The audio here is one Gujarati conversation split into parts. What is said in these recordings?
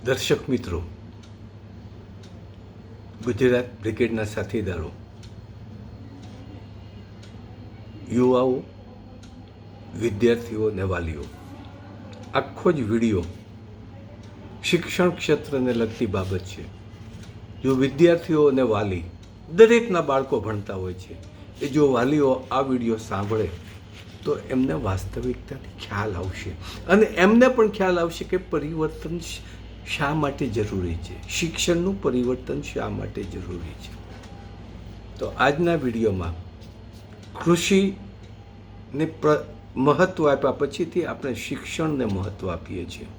દર્શક મિત્રો, ગુજરાત બ્રિગેડના સાથીદારો, યુવાઓ, વિદ્યાર્થીઓ અને વાલીઓ, આખો જ વિડીયો શિક્ષણ ક્ષેત્રને લગતી બાબત છે. જો વિદ્યાર્થીઓ અને વાલી દરેકના બાળકો ભણતા હોય છે, એ જો વાલીઓ આ વિડીયો સાંભળે તો એમને વાસ્તવિકતાથી ખ્યાલ આવશે અને એમને પણ ખ્યાલ આવશે કે પરિવર્તન શા માટે જરૂરી છે, શિક્ષણનું પરિવર્તન શા માટે જરૂરી છે. તો આજના વિડીયોમાં કૃષિને મહત્ત્વ આપ્યા પછીથી આપણે શિક્ષણને મહત્ત્વ આપીએ છીએ.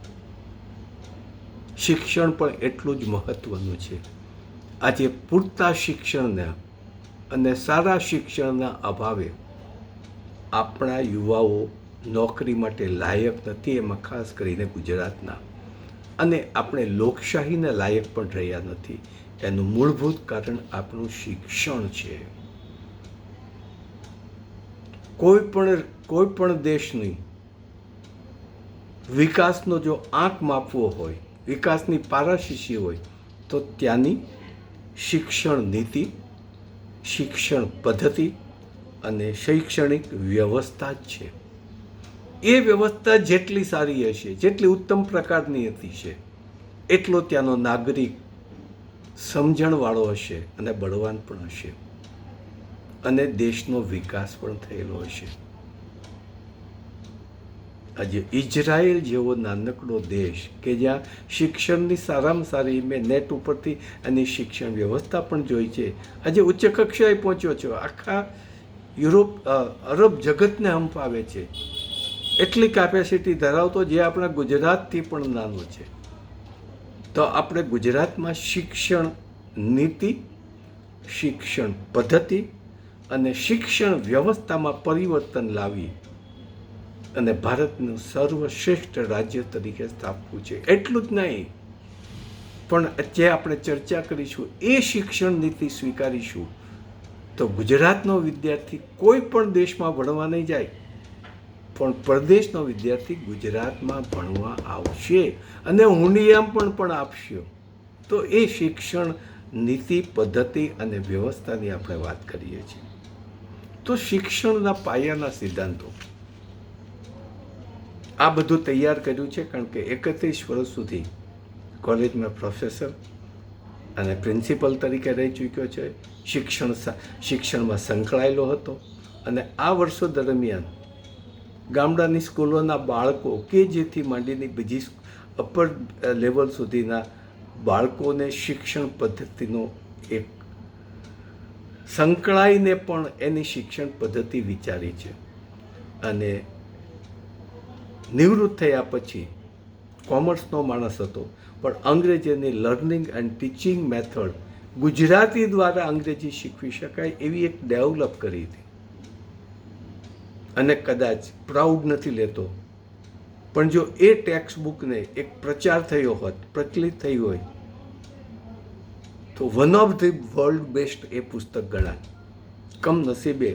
શિક્ષણ પણ એટલું જ મહત્ત્વનું છે. આજે પૂરતા શિક્ષણના અને સારા શિક્ષણના અભાવે આપણા યુવાઓ નોકરી માટે લાયક નથી, એમાં ખાસ કરીને ગુજરાતના, અને આપણે લોકશાહીને લાયક પણ રહ્યા નથી. એનું મૂળભૂત કારણ આપણું શિક્ષણ છે. કોઈ પણ દેશની વિકાસનો જો આંક માપવો હોય, વિકાસની પારાશીશી હોય, તો ત્યાંની શિક્ષણ નીતિ, શિક્ષણ પદ્ધતિ અને શૈક્ષણિક વ્યવસ્થા જ છે. એ વ્યવસ્થા જેટલી સારી હશે, જેટલી ઉત્તમ પ્રકારની હશે, એટલો ત્યાંનો નાગરિક સમજણવાળો હશે અને બળવાન પણ હશે અને દેશનો વિકાસ પણ થયેલો હશે. આજે ઇઝરાયલ જેવો નાનકડો દેશ કે જ્યાં શિક્ષણની સારામાં સારી, મેં નેટ ઉપરથી એની શિક્ષણ વ્યવસ્થા પણ જોઈ છે, આજે ઉચ્ચ કક્ષાએ પહોંચ્યો છે, આખા યુરોપ અરબ જગતને હંફાવે છે, એટલી કેપેસિટી ધરાવતો, જે આપણા ગુજરાતથી પણ નાનો છે. તો આપણે ગુજરાતમાં શિક્ષણ નીતિ, શિક્ષણ પદ્ધતિ અને શિક્ષણ વ્યવસ્થામાં પરિવર્તન લાવી અને ભારતનું સર્વશ્રેષ્ઠ રાજ્ય તરીકે સ્થાપવું છે. એટલું જ નહીં, પણ જે આપણે ચર્ચા કરીશું એ શિક્ષણ નીતિ સ્વીકારીશું તો ગુજરાતનો વિદ્યાર્થી કોઈ પણ દેશમાં ભણવા નહીં જાય, પણ પરદેશનો વિદ્યાર્થી ગુજરાતમાં ભણવા આવશે અને હુંડિયામ પણ આપશે. તો એ શિક્ષણ નીતિ, પદ્ધતિ અને વ્યવસ્થાની આપણે વાત કરીએ છીએ. તો શિક્ષણના પાયાના સિદ્ધાંતો, આ બધું તૈયાર કર્યું છે કારણ કે 31 વર્ષ સુધી કોલેજમાં પ્રોફેસર અને પ્રિન્સિપલ તરીકે રહી ચૂક્યો છે, શિક્ષણમાં સંકળાયેલો હતો અને આ વર્ષો દરમિયાન ગામડાની સ્કૂલોના બાળકો કે જેથી માંડીની બીજી અપર લેવલ સુધીના બાળકોને શિક્ષણ પદ્ધતિનો એક સંકળાઈને પણ એની શિક્ષણ પદ્ધતિ વિચારી છે. અને નિવૃત્ત થયા પછી કોમર્સનો માણસ હતો, પણ અંગ્રેજીની learning and teaching method Gujarati દ્વારા અંગ્રેજી શીખવી શકાય એવી એક ડેવલપ કરી હતી. અને કદાચ પ્રાઉડ નથી લેતો, પણ જો એ ટેક્સ્ટ બુકને એક પ્રચાર થયો હોત, પ્રચલિત થઈ હોય, તો one of the world best એ પુસ્તક ગણાય. કમનસીબે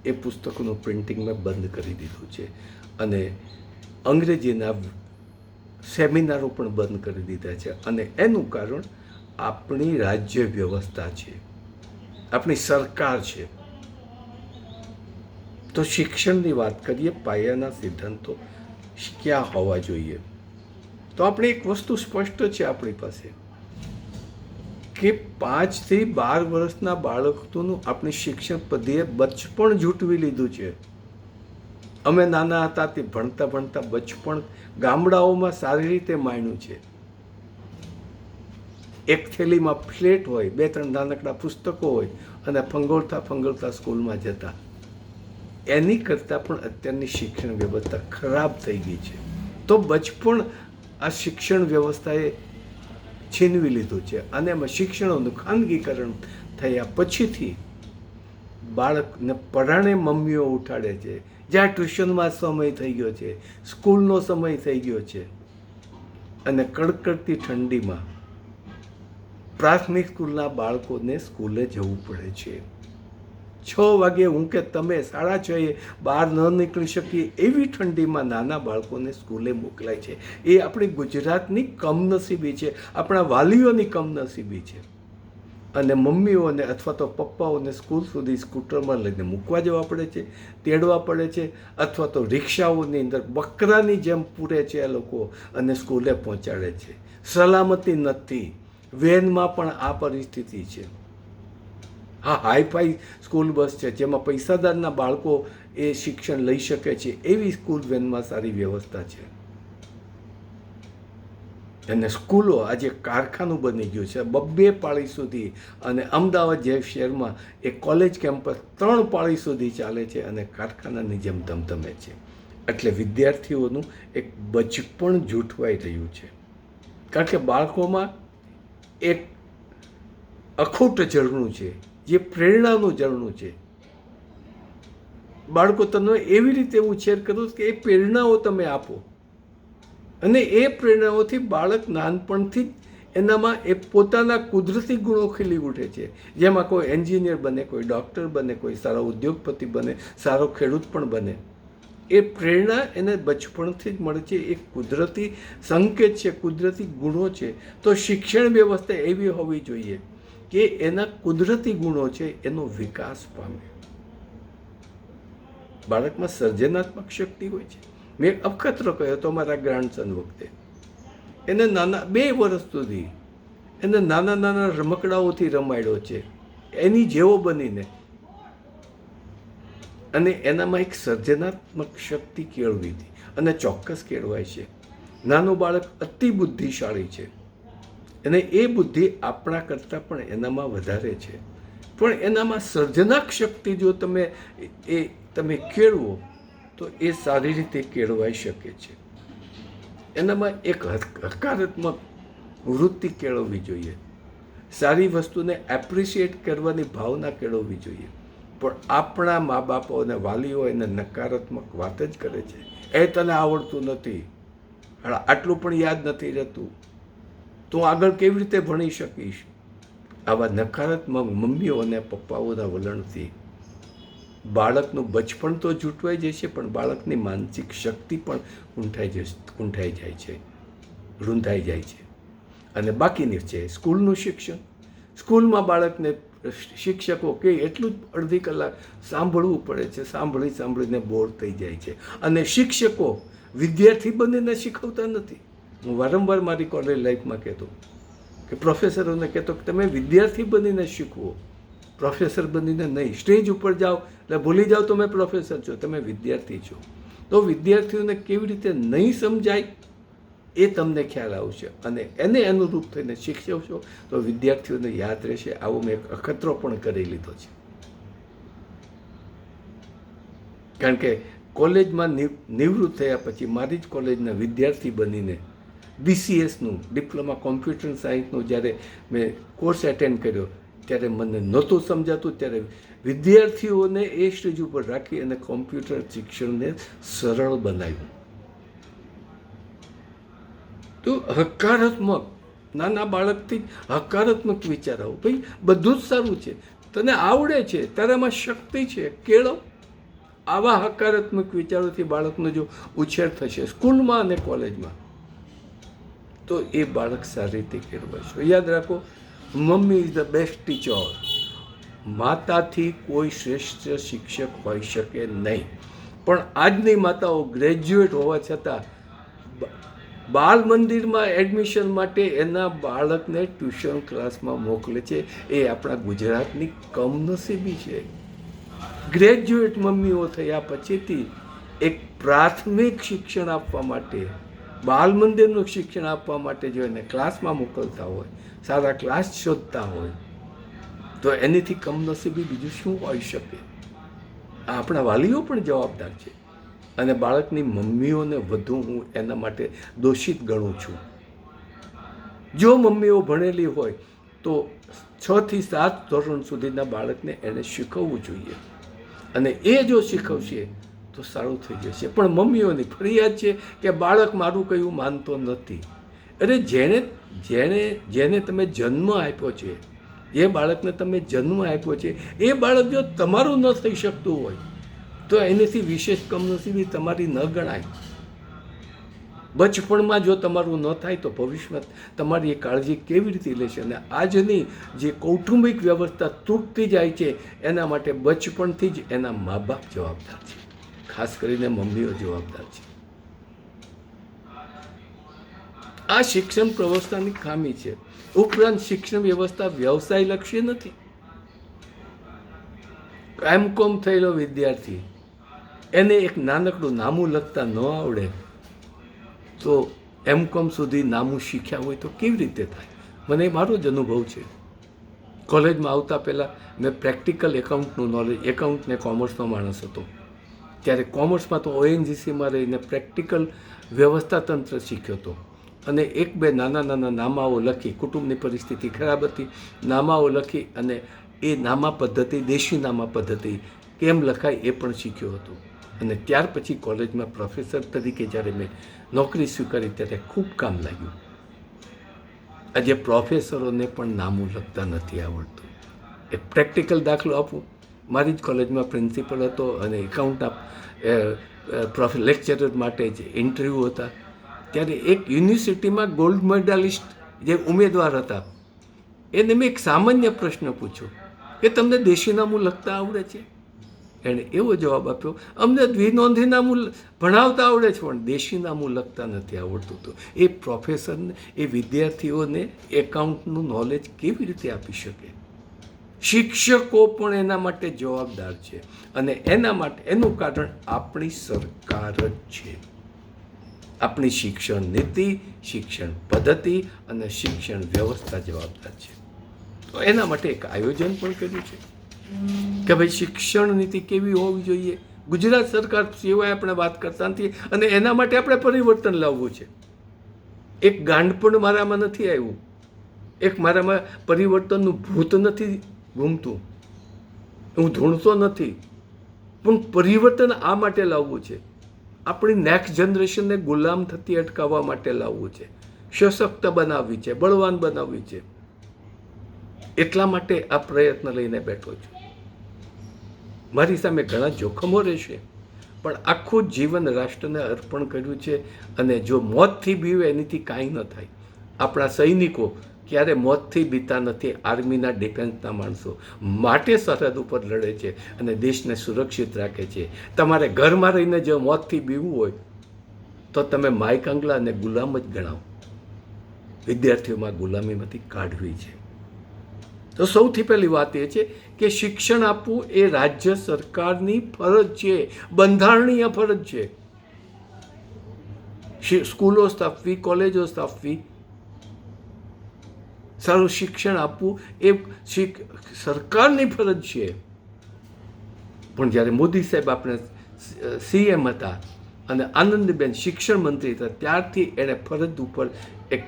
એ પુસ્તકનું પ્રિન્ટિંગ મેં બંધ કરી દીધું છે અને અંગ્રેજીના સેમિનારો પણ બંધ કરી દીધા છે. અને એનું કારણ આપણી રાજ્ય વ્યવસ્થા છે, આપણી સરકાર છે. તો શિક્ષણની વાત કરીએ, પાયાના સિદ્ધાંતો ક્યાં હોવા જોઈએ. તો આપણે એક વસ્તુ સ્પષ્ટ છે આપણી પાસે કે 5 થી 12 વર્ષના બાળકોનું આપણી શિક્ષણ પદ્ધતિએ બચપણ જૂટવી લીધું છે. અમે નાના હતા તે ભણતા બચપણ ગામડાઓમાં સારી રીતે માણ્યું છે. એક થેલીમાં ફ્લેટ હોય, 2-3 નાનકડા પુસ્તકો હોય અને ફંગોળતા સ્કૂલમાં જતા. એની કરતાં પણ અત્યારની શિક્ષણ વ્યવસ્થા ખરાબ થઈ ગઈ છે. તો બચપણ આ શિક્ષણ વ્યવસ્થાએ છીનવી લીધું છે અને એમાં શિક્ષણનું ખાનગીકરણ થયા પછીથી બાળકને પરાણે મમ્મીઓ ઉઠાડે છે, જ્યાં ટ્યુશનમાં સમય થઈ ગયો છે, સ્કૂલનો સમય થઈ ગયો છે, અને કડકડતી ઠંડીમાં પ્રાથમિક સ્કૂલના બાળકોને સ્કૂલે જવું પડે છે. વાગે હું કે તમે 6:30 બહાર ન નીકળી શકીએ એવી ઠંડીમાં નાના બાળકોને સ્કૂલે મોકલાય છે. એ આપણી ગુજરાતની કમનસીબી છે, આપણા વાલીઓની કમનસીબી છે. અને મમ્મીઓને અથવા તો પપ્પાઓને સ્કૂલ સુધી સ્કૂટરમાં લઈને મૂકવા જવા પડે છે, તેડવા પડે છે, અથવા તો રિક્ષાઓની અંદર બકરાની જેમ પૂરે છે આ લોકો અને સ્કૂલે પહોંચાડે છે. સલામતી નથી. વેનમાં પણ આ પરિસ્થિતિ છે. હા, હાઈફાઈ સ્કૂલ બસ છે જેમાં પૈસાદારના બાળકો એ શિક્ષણ લઈ શકે છે એવી સ્કૂલ વેનમાં સારી વ્યવસ્થા છે. અને સ્કૂલો આજે કારખાનું બની ગયું છે 2 પાળી સુધી. અને અમદાવાદ જે શહેરમાં એ કોલેજ કેમ્પસ 3 પાળી સુધી ચાલે છે અને કારખાનાની જેમ ધમધમે છે. એટલે વિદ્યાર્થીઓનું એક બચપણ જૂઠવાઈ રહ્યું છે. કારણ કે બાળકોમાં એક અખૂટ ઝરણું છે, જે પ્રેરણાનું ઝરણું છે. બાળકો તમે એવી રીતે ઉછેર કરો કે એ પ્રેરણાઓ તમે આપો અને એ પ્રેરણાઓથી બાળક નાનપણથી જ એનામાં એ પોતાના કુદરતી ગુણો ખીલી ઉઠે છે. જેમાં કોઈ એન્જિનિયર બને, કોઈ ડૉક્ટર બને, કોઈ સારો ઉદ્યોગપતિ બને, સારો ખેડૂત પણ બને. એ પ્રેરણા એને બચપણથી જ મળે છે. એ કુદરતી સંકેત છે, કુદરતી ગુણો છે. તો શિક્ષણ વ્યવસ્થા એવી હોવી જોઈએ કે એના કુદરતી ગુણો છે એનો વિકાસ પામે. બાળકમાં સર્જનાત્મક શક્તિ હોય છે. મેં અખતરો કહ્યો તો મારા ગ્રાન્ડસન વખતે એને નાના 2 વર્ષ સુધી એને નાના નાના રમકડાઓથી રમાડ્યો છે એની જેવો બનીને, અને એનામાં એક સર્જનાત્મક શક્તિ કેળવી હતી અને ચોક્કસ કેળવાય છે. નાનું બાળક અતિ બુદ્ધિશાળી છે અને એ બુદ્ધિ આપણા કરતાં પણ એનામાં વધારે છે. પણ એનામાં સર્જનાત્મક શક્તિ જો તમે કેળવો તો એ સારી રીતે કેળવાઈ શકે છે. એનામાં એક હકારાત્મક વૃત્તિ કેળવવી જોઈએ. સારી વસ્તુને એપ્રિશિએટ કરવાની ભાવના કેળવવી જોઈએ. પણ આપણા મા બાપો અને વાલીઓ એને નકારાત્મક વાત જ કરે છે. એ તને આવડતું નથી, આટલું પણ યાદ નથી રહેતું, તું આગળ કેવી રીતે ભણી શકીશ. આવા નકારાત્મક મમ્મીઓ અને પપ્પાઓના વલણથી બાળકનું બચપણ તો જૂટવાઈ જશે, પણ બાળકની માનસિક શક્તિ પણ રૂંધાઈ જાય છે. અને બાકીની છે સ્કૂલનું શિક્ષણ. સ્કૂલમાં બાળકને શિક્ષકો કે એટલું જ અડધી કલાક સાંભળવું પડે છે. સાંભળીને બોર થઈ જાય છે. અને શિક્ષકો વિદ્યાર્થી બનીને શીખવતા નથી. હું વારંવાર મારી કોલેજ લાઈફમાં કહેતો કે પ્રોફેસરોને કહેતો કે તમે વિદ્યાર્થી બનીને શીખવો, પ્રોફેસર બનીને નહીં. સ્ટેજ ઉપર જાઓ એટલે ભૂલી જાઓ તમે પ્રોફેસર છો, તમે વિદ્યાર્થી છો. તો વિદ્યાર્થીઓને કેવી રીતે નહીં સમજાય એ તમને ખ્યાલ આવશે અને એને અનુરૂપ થઈને શીખવશો તો વિદ્યાર્થીઓને યાદ રહેશે. આવો મેં એક અખતરો પણ કરી લીધો છે. કારણ કે કોલેજમાં નિવૃત્ત થયા પછી મારી જ કોલેજના વિદ્યાર્થી બનીને BCSનું ડિપ્લોમા કોમ્પ્યુટર સાયન્સનું જ્યારે મેં કોર્સ એટેન્ડ કર્યો ત્યારે મને નહોતું સમજાતું. ત્યારે વિદ્યાર્થીઓને એ સ્ટેજ ઉપર રાખી અને કોમ્પ્યુટર શિક્ષણને સરળ બનાવ્યું. તો હકારાત્મક નાના બાળકથી હકારાત્મક વિચાર આવો. ભાઈ બધું જ સારું છે, તને આવડે છે, તારામાં શક્તિ છે, કેળવ. આવા હકારાત્મક વિચારોથી બાળકનો જો ઉછેર થશે સ્કૂલમાં અને કોલેજમાં તો એ બાળક સારી રીતે કેળવાશે. યાદ રાખો, mummy is the best teacher. માતાથી કોઈ શ્રેષ્ઠ શિક્ષક હોઈ શકે નહીં. પણ આજની માતાઓ ગ્રેજ્યુએટ હોવા છતાં બાલ મંદિરમાં એડમિશન માટે એના બાળકને ટ્યુશન ક્લાસમાં મોકલે છે. એ આપણા ગુજરાતની કમનસીબી છે. ગ્રેજ્યુએટ મમ્મીઓ થયા પછીથી એક પ્રાથમિક શિક્ષણ આપવા માટે, બાલ મંદિરનું શિક્ષણ આપવા માટે જો એને ક્લાસમાં મોકલતા હોય, સારા ક્લાસ શોધતા હોય, તો એનીથી કમનસીબી બીજું શું હોઈ શકે. આપણા વાલીઓ પણ જવાબદાર છે અને બાળકની મમ્મીઓને વધુ હું એના માટે દોષિત ગણું છું. જો મમ્મીઓ ભણેલી હોય તો 6 થી 7 ધોરણ સુધીના બાળકને એને શીખવવું જોઈએ અને એ જો શીખવશે તો સારું થઈ જશે. પણ મમ્મીઓની ફરિયાદ છે કે બાળક મારું કયું માનતો નથી. અરે જેને તમે જન્મ આપ્યો છે, જે બાળકને તમે જન્મ આપ્યો છે એ બાળક જો તમારું ન થઈ શકતું હોય તો એનાથી વિશેષ કમનસીબી તમારી ન ગણાય. બચપણમાં જો તમારું ન થાય તો ભવિષ્યમાં તમારી એ કાળજી કેવી રીતે લેશે? અને આજની જે કૌટુંબિક વ્યવસ્થા તૂટતી જાય છે એના માટે બચપણથી જ એના મા બાપ જવાબદાર છે, ખાસ કરીને મમ્મીઓ જવાબદાર છે. આ શિક્ષણ વ્યવસ્થાની ખામી છે. ઉપરાંત શિક્ષણ વ્યવસ્થા વ્યવસાયલક્ષી નથી. એમ.કોમ થયેલો વિદ્યાર્થી એને એક નાનકડું નામું લખતા ન આવડે તો એમ.કોમ સુધી નામું શીખ્યા હોય તો કેવી રીતે થાય? મને મારો જ અનુભવ છે. કોલેજમાં આવતા પહેલાં મેં પ્રેક્ટિકલ એકાઉન્ટનું નોલેજ, એકાઉન્ટ ને કોમર્સનો માણસ હતો, ત્યારે કોમર્સમાં તો ONGCમાં રહીને પ્રેક્ટિકલ વ્યવસ્થા તંત્ર શીખ્યો હતો. અને એક બે નાના નાના નામાઓ લખી, કુટુંબની પરિસ્થિતિ ખરાબ હતી, નામાઓ લખી અને એ નામા પદ્ધતિ, દેશી નામા પદ્ધતિ કેમ લખાય એ પણ શીખ્યો હતો. અને ત્યાર પછી કોલેજમાં પ્રોફેસર તરીકે જ્યારે મેં નોકરી સ્વીકારી ત્યારે ખૂબ કામ લાગ્યું. આજે પ્રોફેસરોને પણ નામું લખતા નથી આવડતું. એક પ્રેક્ટિકલ દાખલો આપું. મારી જ કોલેજમાં પ્રિન્સિપલ હતો અને એકાઉન્ટ લેક્ચરર માટે જ ઇન્ટરવ્યૂ હતા. ત્યારે એક યુનિવર્સિટીમાં ગોલ્ડ મેડાલિસ્ટ જે ઉમેદવાર હતા એને મેં એક સામાન્ય પ્રશ્ન પૂછ્યો કે તમને દેશી નામું લખતા આવડે છે? એણે એવો જવાબ આપ્યો, અમને દ્વિનોંધી નામું ભણાવતા આવડે છે પણ દેશી નામું લખતા નથી આવડતું. તો એ પ્રોફેસરને, એ વિદ્યાર્થીઓને એકાઉન્ટનું નોલેજ કેવી રીતે આપી શકે? શિક્ષકો પણ એના માટે જવાબદાર છે અને એના માટે એનું કારણ આપણી સરકાર જ છે. આપણી શિક્ષણ નીતિ, શિક્ષણ પદ્ધતિ અને શિક્ષણ વ્યવસ્થા જવાબદાર છે. તો એના માટે એક આયોજન પણ કર્યું છે કે ભાઈ શિક્ષણ નીતિ કેવી હોવી જોઈએ. ગુજરાત સરકાર સિવાય આપણે વાત કરતા નથી અને એના માટે આપણે પરિવર્તન લાવવું છે. એક ગાંડપણ મારામાં નથી આવ્યું, એક મારામાં પરિવર્તનનું ભૂત નથી ઘૂમતું, હું ધૂણતો નથી, પણ પરિવર્તન આ માટે લાવવું છે. આપણી નેક્સ્ટ જનરેશનને ગુલામ થતી અટકાવવા માટે લાવવું છે, સશક્ત બનાવવી છે, બળવાન બનાવવી છે. એટલા માટે આ પ્રયત્ન લઈને બેઠો છું. મારી સામે ઘણા જોખમો રહેશે પણ આખું જીવન રાષ્ટ્રને અર્પણ કર્યું છે અને જો મોતથી બીવે એનીથી કાંઈ ન થાય. આપણા સૈનિકો ક્યારે મોતથી બીતા નથી. આર્મીના, ડિફેન્સના માણસો માટે સરહદ ઉપર લડે છે અને દેશને સુરક્ષિત રાખે છે. તમારે ઘરમાં રહીને જો મોતથી બીવું હોય તો તમે માયકાંગલા અને ગુલામ જ ગણાવો. વિદ્યાર્થીઓમાં ગુલામીમાંથી કાઢવી છે. તો સૌથી પહેલી વાત એ છે કે શિક્ષણ આપવું એ રાજ્ય સરકારની ફરજ છે, બંધારણીય ફરજ છે. સ્કૂલો સ્થાપવી, કોલેજો સ્થાપવી, સારું શિક્ષણ આપવું એ સરકારની ફરજ છે. પણ જ્યારે મોદી સાહેબ આપણે CM હતા અને આનંદીબેન શિક્ષણ મંત્રી હતા ત્યારથી એણે ફરજ ઉપર એક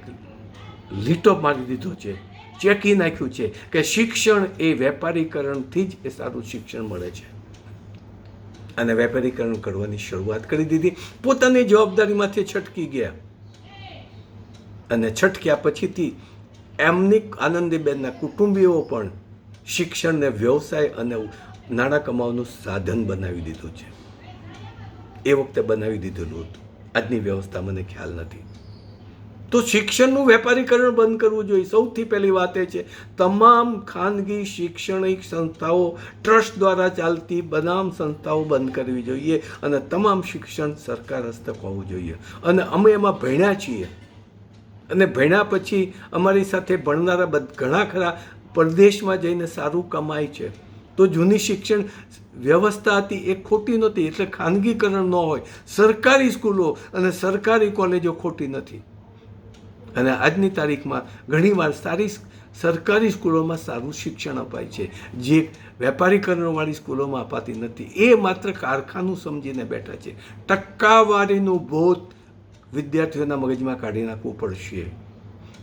લીટો મારી દીધો છે, ચેકી નાખ્યું છે કે શિક્ષણ એ વેપારીકરણથી જ એ સારું શિક્ષણ મળે છે. અને વેપારીકરણ કરવાની શરૂઆત કરી દીધી. પોતાની જવાબદારીમાંથી છટકી ગયા અને છટક્યા પછીથી એમની આનંદીબેનના કુટુંબીઓ પણ શિક્ષણને વ્યવસાય અને નાણાં કમાવાનું સાધન બનાવી દીધું છે. એ વખતે બનાવી દીધેલું હતું. આજની વ્યવસ્થા મને ખ્યાલ નથી. તો શિક્ષણનું વેપારીકરણ બંધ કરવું જોઈએ. સૌથી પહેલી વાત એ છે તમામ ખાનગી શૈક્ષણિક સંસ્થાઓ, ટ્રસ્ટ દ્વારા ચાલતી તમામ સંસ્થાઓ બંધ કરવી જોઈએ અને તમામ શિક્ષણ સરકાર હસ્તક હોવું જોઈએ. અને અમે એમાં ભણ્યા છીએ અને ભણ્યા પછી અમારી સાથે ભણનારા ઘણા ખરા પરદેશમાં જઈને સારું કમાય છે. તો જૂની શિક્ષણ વ્યવસ્થા હતી એ ખોટી નહોતી. એટલે ખાનગીકરણ ન હોય. સરકારી સ્કૂલો અને સરકારી કોલેજો ખોટી નથી. અને આજની તારીખમાં ઘણીવાર સારી સરકારી સ્કૂલોમાં સારું શિક્ષણ અપાય છે જે વેપારીકરણવાળી સ્કૂલોમાં અપાતી નથી. એ માત્ર કારખાનું સમજીને બેઠા છે. ટકાવારીનું ભૂત વિદ્યાર્થીઓના મગજમાં કાઢી નાખવું પડશે.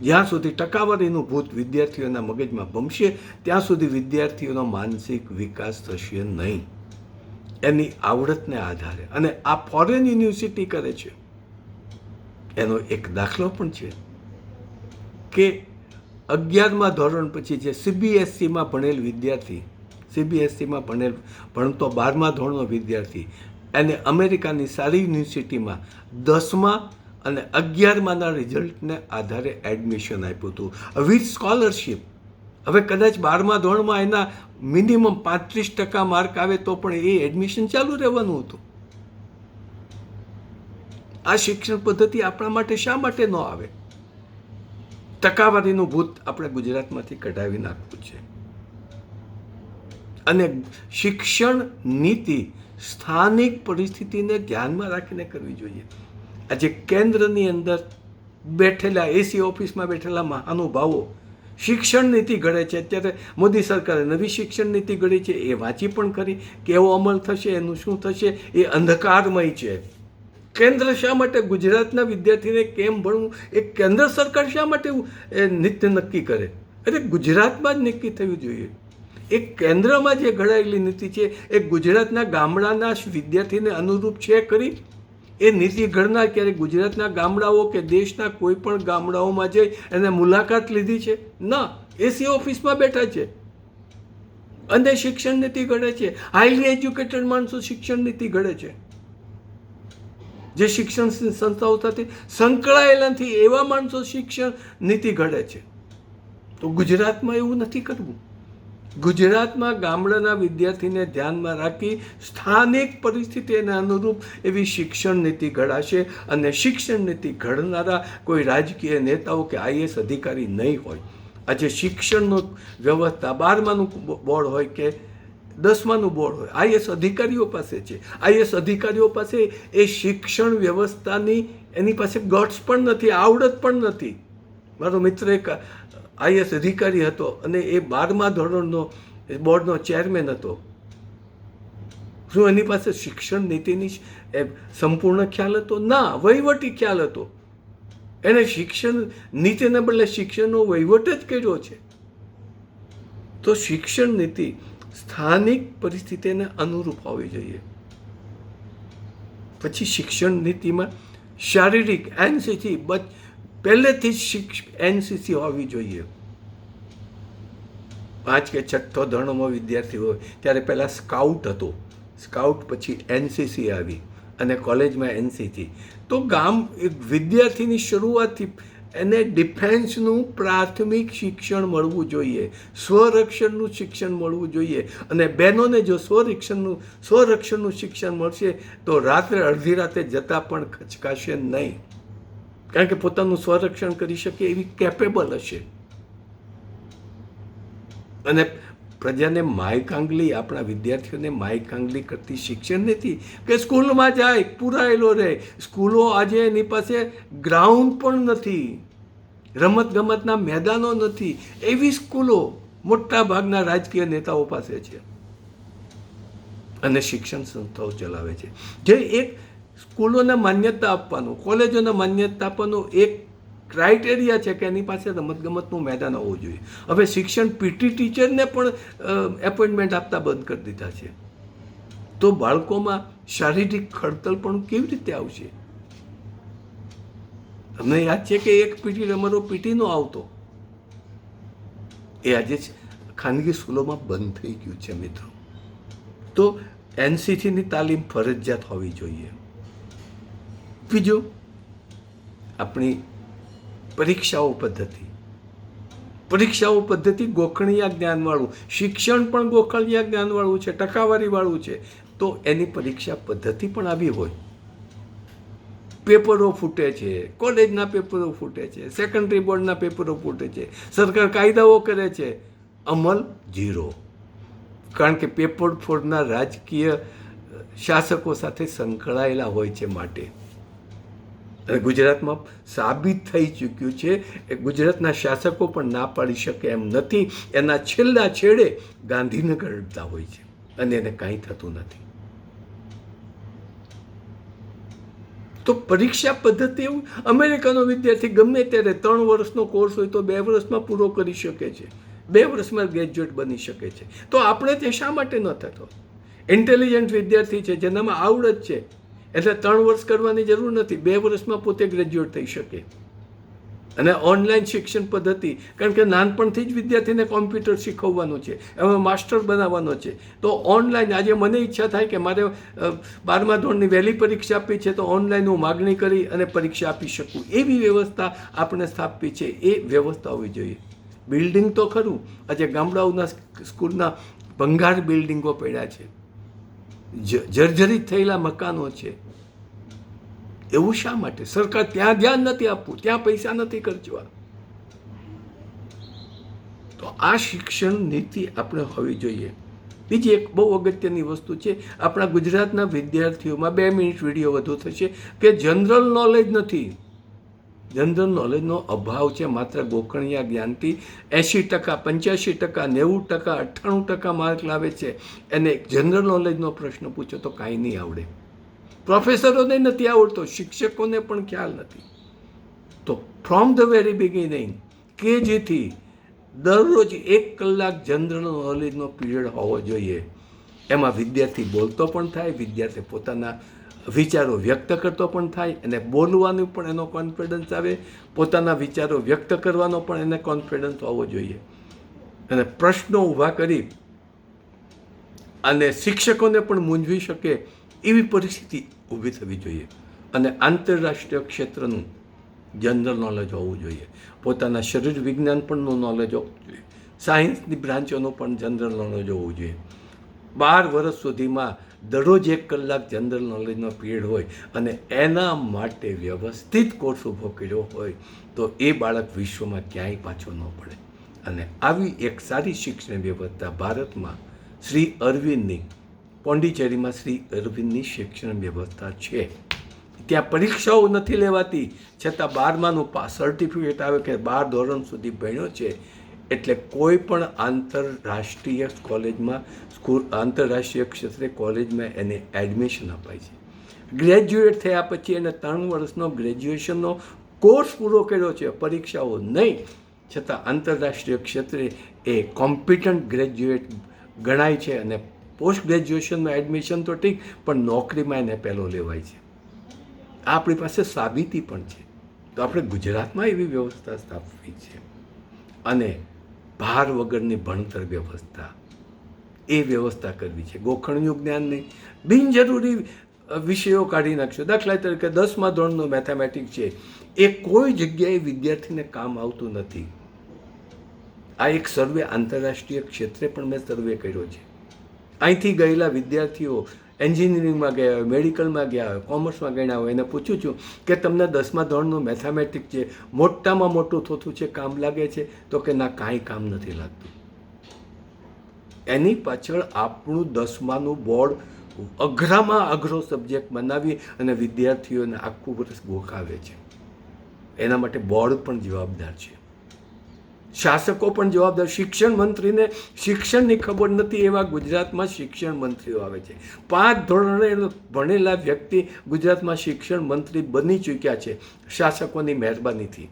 જ્યાં સુધી ટકાવારીનું ભૂત વિદ્યાર્થીઓના મગજમાં ભમશે ત્યાં સુધી વિદ્યાર્થીઓનો માનસિક વિકાસ થશે નહીં. એની આવડતને આધારે. અને આ ફોરેન યુનિવર્સિટી કરે છે. એનો એક દાખલો પણ છે કે 11મા ધોરણ પછી જે સીબીએસસીમાં ભણેલ વિદ્યાર્થી, સીબીએસસીમાં ભણતો 12મા ધોરણનો વિદ્યાર્થી એને અમેરિકાની સારી યુનિવર્સિટીમાં 10મા અને 11માના રિઝલ્ટને આધારે એડમિશન આપ્યું હતું વિથ સ્કોલરશિપ. હવે કદાચ 12મા ધોરણમાં એના મિનિમમ 35% માર્ક આવે તો પણ એ એડમિશન ચાલુ રહેવાનું હતું. આ શિક્ષણ પદ્ધતિ આપણા માટે શા માટે ન આવે? ટકાવારીનું ભૂત આપણે ગુજરાતમાંથી કઢાવી નાખવું છે. અને શિક્ષણ નીતિ સ્થાનિક પરિસ્થિતિને ધ્યાનમાં રાખીને કરવી જોઈએ. આજે કેન્દ્રની અંદર બેઠેલા એસી ઓફિસમાં બેઠેલા મહાનુભાવો શિક્ષણ નીતિ ઘડે છે. અત્યારે મોદી સરકારે નવી શિક્ષણ નીતિ ઘડી છે, એ વાંચી પણ ખરી. કેવો અમલ થશે, એનું શું થશે, એ અંધકારમય છે. કેન્દ્ર શા માટે ગુજરાતના વિદ્યાર્થીને કેમ ભણવું એ કેન્દ્ર સરકાર શા માટે નીતિ નક્કી કરે? અરે ગુજરાતમાં જ નક્કી થવું જોઈએ. એ કેન્દ્રમાં જે ઘડાયેલી નીતિ છે એ ગુજરાતના ગામડાના વિદ્યાર્થીને અનુરૂપ છે ખરી? એ નીતિ ઘડનાર ક્યારે ગુજરાતના ગામડાઓ કે દેશના કોઈ પણ ગામડાઓમાં જઈ એને મુલાકાત લીધી છે? ના, એસી ઓફિસમાં બેઠા છે અને શિક્ષણ નીતિ ઘડે છે. હાઈલી એજ્યુકેટેડ માણસો શિક્ષણ નીતિ ઘડે છે. જે શિક્ષણ સંસ્થાઓ સાથે સંકળાયેલા નથી એવા માણસો શિક્ષણ નીતિ ઘડે છે. તો ગુજરાતમાં એવું નથી કરવું. ગુજરાતમાં ગામડાના વિદ્યાર્થીને ધ્યાનમાં રાખી સ્થાનિક પરિસ્થિતિને અનુરૂપ એવી શિક્ષણ નીતિ ઘડાશે. અને શિક્ષણ નીતિ ઘડનારા કોઈ રાજકીય નેતાઓ કે આઈએસ અધિકારી નહીં હોય. આજે શિક્ષણનો વ્યવસ્થા 12માનું બોર્ડ હોય કે 10માનું બોર્ડ હોય, આઈએસ અધિકારીઓ પાસે છે. આઈએસ અધિકારીઓ પાસે એ શિક્ષણ વ્યવસ્થાની એની પાસે ગટ્સ પણ નથી, આવડત પણ નથી. મારો મિત્ર એક આઈએસ અધિકારી હતો અને એ 12મા ધોરણનો બોર્ડનો ચેરમેન હતો. શું એની પાસે શિક્ષણ નીતિની સંપૂર્ણ ખ્યાલ હતો? ના, વહીવટી ખ્યાલ હતો. એણે શિક્ષણ નીતિને બદલે શિક્ષણનો વહીવટ જ કર્યો છે. તો શિક્ષણ નીતિ સ્થાનિક પરિસ્થિતિને અનુરૂપ હોવી જોઈએ. પછી શિક્ષણ નીતિમાં શારીરિક એનસીસી પહેલેથી જ એનસીસી હોવી જોઈએ. 5 કે 6 ધોરણમાં વિદ્યાર્થી હોય ત્યારે પહેલાં સ્કાઉટ હતો, સ્કાઉટ પછી એનસીસી આવી અને કોલેજમાં એનસીસી. તો વિદ્યાર્થીની શરૂઆતથી એને ડિફેન્સનું પ્રાથમિક શિક્ષણ મળવું જોઈએ, સ્વરક્ષણનું શિક્ષણ મળવું જોઈએ. અને બહેનોને જો સ્વરક્ષણનું શિક્ષણ મળશે તો રાત્રે અડધી રાતે જતાં પણ ખચકાશે નહીં, કારણ કે પોતાનું સ્વરક્ષણ કરી શકે એવી કેપેબલ હશે. અને પ્રજાને માયકાંગલી, આપણા વિદ્યાર્થીઓને માયકાંગલી કરતી શિક્ષણ નથી કે સ્કૂલમાં જાય પૂરાયેલો રહે. સ્કૂલો આજે એની પાસે ગ્રાઉન્ડ પણ નથી, રમતગમતના મેદાનો નથી. એવી સ્કૂલો મોટા ભાગના રાજકીય નેતાઓ પાસે છે અને શિક્ષણ સંસ્થાઓ ચલાવે છે. જે એક સ્કૂલોને માન્યતા આપવાનું, કોલેજોને માન્યતા આપવાનું એક ક્રાઇટેરિયા છે કે એની પાસે રમતગમતનું મેદાન હોવું જોઈએ. હવે શિક્ષણ પીટી ટીચરને પણ એપોઇન્ટમેન્ટ આપતા બંધ કરી દીધા છે. તો બાળકોમાં શારીરિક ખડતલ પણ કેવી રીતે આવશે? તમને યાદ છે કે એક પીટી અમારો પીટી નો આવતો, એ આજે ખાનગી સ્કૂલોમાં બંધ થઈ ગયું છે મિત્રો. તો એનસીસીની તાલીમ ફરજિયાત હોવી જોઈએ. બીજું, આપણી પરીક્ષાઓ પદ્ધતિ ગોખણિયા જ્ઞાનવાળું શિક્ષણ પણ ગોખણિયા જ્ઞાનવાળું છે, ટકાવારીવાળું છે. તો એની પરીક્ષા પદ્ધતિ પણ આવી હોય. પેપરો ફૂટે છે, કોલેજના પેપરો ફૂટે છે, સેકન્ડરી બોર્ડના પેપરો ફૂટે છે, સરકાર કાયદાઓ કરે છે, અમલ ઝીરો. કારણ કે પેપર ફોડના રાજકીય શાસકો સાથે સંકળાયેલા હોય છે. માટે અને ગુજરાતમાં સાબિત થઈ ચૂક્યું છે એ ગુજરાતના શાસકો પણ ના પાડી શકે એમ નથી. એના છેલ્લા છેડે ગાંધીનગર અડતા હોય છે અને એને કાંઈ થતું નથી. તો પરીક્ષા પદ્ધતિ એવું, અમેરિકાનો વિદ્યાર્થી ગમે ત્યારે 3 વર્ષનો કોર્સ હોય તો 2 વર્ષમાં પૂરો કરી શકે છે, 2 વર્ષમાં ગ્રેજ્યુએટ બની શકે છે. તો આપણે તે શા માટે ન થતો? ઇન્ટેલિજન્ટ વિદ્યાર્થી છે, જેનામાં આવડત છે, એટલે 3 વર્ષ કરવાની જરૂર નથી, 2 વર્ષમાં પોતે ગ્રેજ્યુએટ થઈ શકે. અને ઓનલાઈન શિક્ષણ પદ્ધતિ, કારણ કે નાનપણથી જ વિદ્યાર્થીને કોમ્પ્યુટર શીખવવાનું છે, એમાં માસ્ટર બનાવવાનો છે, તો ઓનલાઈન આજે મને ઈચ્છા થાય કે મારે 12મા ધોરણની વહેલી પરીક્ષા આપવી છે તો ઓનલાઈન હું માગણી કરી અને પરીક્ષા આપી શકું, એવી વ્યવસ્થા આપણે સ્થાપવી છે. એ વ્યવસ્થા હોવી જોઈએ. બિલ્ડિંગ તો ખરું, આજે ગામડાઓના સ્કૂલના ભંગાર બિલ્ડિંગો પડ્યા છે, જર્જરિત થયેલા મકાનો છે. એવું શા માટે? સરકાર ત્યાં ધ્યાન નથી આપવું, ત્યાં પૈસા નથી ખર્ચવા. તો આ શિક્ષણ નીતિ આપણે હોવી જોઈએ. બીજી એક બહુ અગત્યની વસ્તુ છે, આપણા ગુજરાતના વિદ્યાર્થીઓમાં 2 મિનિટ વિડીયો વધુ થશે કે જનરલ નોલેજ નથી. જનરલ નોલેજનો અભાવ છે. માત્ર ગોખણિયા જ્ઞાનથી 80%, 85%, 90%, 98% માર્ક લાવે છે. એને જનરલ નોલેજનો પ્રશ્ન પૂછો તો કાંઈ નહીં આવડે. પ્રોફેસરોને નથી આવડતો, શિક્ષકોને પણ ખ્યાલ નથી. તો ફ્રોમ ધ વેરી બિગિનિંગ કે જેથી દરરોજ 1 કલાક જનરલ નોલેજનો પીરિયડ હોવો જોઈએ. એમાં વિદ્યાર્થી બોલતો પણ થાય, વિદ્યાર્થી પોતાના વિચારો વ્યક્ત કરતો પણ થાય, અને બોલવાનું પણ એનો કોન્ફિડન્સ આવે, પોતાના વિચારો વ્યક્ત કરવાનો પણ એને કોન્ફિડન્સ હોવો જોઈએ. અને પ્રશ્નો ઊભા કરી અને શિક્ષકોને પણ મૂંઝવી શકે એવી પરિસ્થિતિ ઊભી થવી જોઈએ. અને આંતરરાષ્ટ્રીય ક્ષેત્રનું જનરલ નોલેજ હોવું જોઈએ. પોતાના શરીર વિજ્ઞાન પણનું નોલેજ હોવું જોઈએ. સાયન્સની બ્રાન્ચોનું પણ જનરલ નોલેજ હોવું જોઈએ. 12 વર્ષ સુધીમાં દરરોજ 1 કલાક જનરલ નોલેજનો પીરિયડ હોય અને એના માટે વ્યવસ્થિત કોર્સ ઊભો કર્યો હોય તો એ બાળક વિશ્વમાં ક્યાંય પાછો ન પડે. અને આવી એક સારી શિક્ષણ વ્યવસ્થા ભારતમાં શ્રી અરવિંદની, પોંડિચેરીમાં શ્રી અરવિંદની શિક્ષણ વ્યવસ્થા છે. ત્યાં પરીક્ષાઓ નથી લેવાતી, છતાં 12માનું સર્ટિફિકેટ આવે કે 12 ધોરણ સુધી ભણ્યો છે એટલે કોઈ પણ આંતરરાષ્ટ્રીય કોલેજમાં, આંતરરાષ્ટ્રીય ક્ષેત્રે કોલેજમાં એને એડમિશન અપાય છે. ગ્રેજ્યુએટ થયા પછી એને 3 વર્ષનો ગ્રેજ્યુએશનનો કોર્સ પૂરો કર્યો છે, પરીક્ષાઓ નહીં, છતાં આંતરરાષ્ટ્રીય ક્ષેત્રે એ કોમ્પિટન્ટ ગ્રેજ્યુએટ ગણાય છે. અને પોસ્ટ ગ્રેજ્યુએશનમાં એડમિશન તો ઠીક, પણ નોકરીમાં એને પહેલો લેવાય છે. આ આપણી પાસે સાબિતી પણ છે. તો આપણે ગુજરાતમાં એવી વ્યવસ્થા સ્થાપવી છે. અને ભાર વગરની ભણતર વ્યવસ્થા, એ વ્યવસ્થા કરવી છે. ગોખણિયું જ્ઞાન નહીં, બિનજરૂરી વિષયો કાઢી નાખશો. દાખલા તરીકે 10મા ધોરણનું મેથેમેટિક્સ છે, એ કોઈ જગ્યાએ વિદ્યાર્થીને કામ આવતું નથી. આ એક સર્વે આંતરરાષ્ટ્રીય ક્ષેત્રે પણ મેં સર્વે કર્યો છે. અહીંથી ગયેલા વિદ્યાર્થીઓ એન્જિનિયરિંગમાં ગયા હોય, મેડિકલમાં ગયા હોય, કોમર્સમાં ગયા હોય, એને પૂછું છું કે તમને 10મા ધોરણનું મેથેમેટિક્સ છે મોટામાં મોટું થોતું છે, કામ લાગે છે? તો કે ના, કાંઈ કામ નથી લાગતું. એની પાછળ આપણું 10માનું બોર્ડ અઘરામાં અઘરો સબ્જેક્ટ બનાવી અને વિદ્યાર્થીઓને આખું વર્ષ ગોખાવે છે. એના માટે બોર્ડ પણ જવાબદાર છે, શાસકો પણ જવાબદાર. શિક્ષણ મંત્રીને શિક્ષણની ખબર નથી એવા ગુજરાતમાં શિક્ષણ મંત્રીઓ આવે છે. 5 ધોરણે ભણેલા વ્યક્તિ ગુજરાતમાં શિક્ષણ મંત્રી બની ચૂક્યા છે શાસકોની મહેરબાનીથી.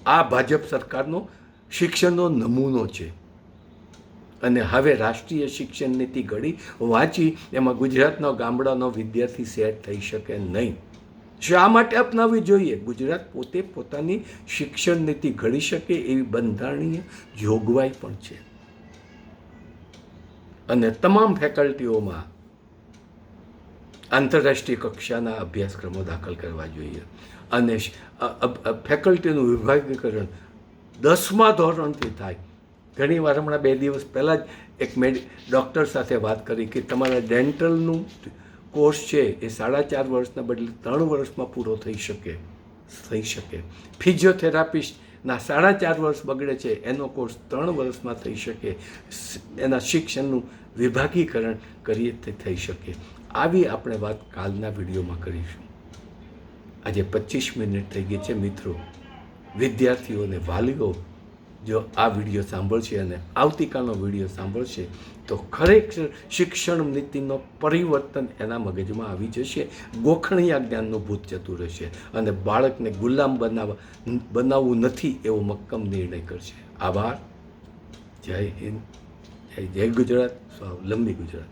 આ ભાજપ સરકારનો શિક્ષણનો નમૂનો છે. અને હવે રાષ્ટ્રીય શિક્ષણ નીતિ ઘડી વાંચી એમાં ગુજરાતનો ગામડાનો વિદ્યાર્થી સેટ થઈ શકે નહીં. શા માટે અપનાવવી જોઈએ? ગુજરાત પોતે પોતાની શિક્ષણ નીતિ ઘડી શકે એવી બંધારણીય જોગવાઈ પણ છે. અને તમામ ફેકલ્ટીઓમાં આંતરરાષ્ટ્રીય કક્ષાના અભ્યાસક્રમો દાખલ કરવા જોઈએ. અને ફેકલ્ટીનું વિભાગીકરણ 10મા ધોરણથી થાય. ઘણી વાર હમણાં 2 દિવસ પહેલાં જ એક ડૉક્ટર સાથે વાત કરી કે તમારા ડેન્ટલનું કોર્સ છે એ 4.5 વર્ષના બદલે 3 વર્ષમાં પૂરો થઈ શકે. ફિઝિયોથેરાપિસ્ટના 4.5 વર્ષ બગડે છે, એનો કોર્સ 3 વર્ષમાં થઈ શકે. એના શિક્ષણનું વિભાગીકરણ કરીએ તે થઈ શકે. આવી આપણે વાત કાલના વિડીયોમાં કરીશું. આજે 25 મિનિટ થઈ ગઈ છે. મિત્રો, વિદ્યાર્થીઓ અને વાલીઓ જો આ વિડીયો સાંભળશે અને આવતીકાલનો વિડીયો સાંભળશે તો ખરેખર શિક્ષણ નીતિનો પરિવર્તન એના મગજમાં આવી જશે. ગોખણિયા જ્ઞાનનું ભૂત જતું રહેશે અને બાળકને ગુલામ બનાવવું નથી એવો મક્કમ નિર્ણય કરશે. આભાર. જય હિન્દ, જય ગુજરાત, સ્વાવલંબી ગુજરાત.